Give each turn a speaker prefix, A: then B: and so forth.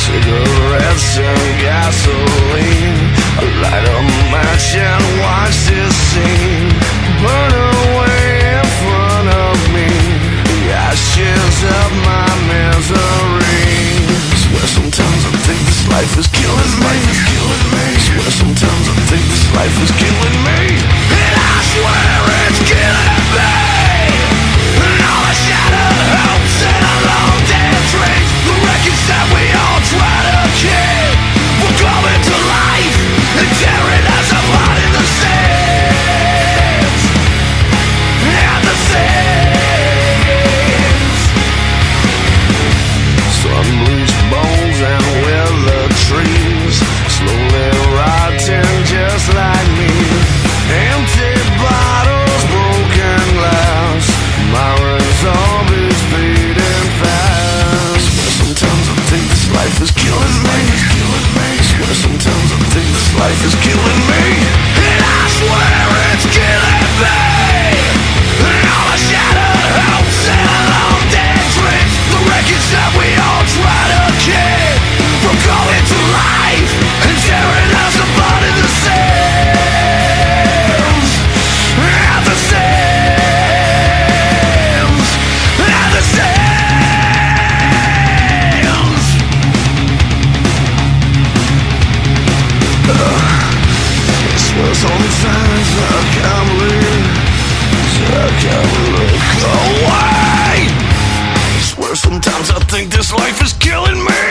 A: cigarettes and gasoline. I light a match and watch this scene burn away in front of me, the ashes of my misery. Swear sometimes I think this life is killing me. Swear sometimes I think this life is killing me, and I swear it's killing me. And all the shattered hopes and the long dead dreams, the wreckage that we all try to keep, will come into life and tearing us apart in the sands. And the sands. Sun-bleached bones and withered trees, slowly rotting just like me. Empty bottles, broken glass, my resolve is fading fast. Swear sometimes I think this life is killing me. Swear sometimes I think this life is killing me, and I swear it's killing me. And all the shattered hopes and the long dead dreams, the wreckage that we all try to keep, from coming to life and tearing us apart in the sands. And the sands. And the sands. I swear sometimes I can't believe, I can't look away. I swear sometimes I think this life is killing me.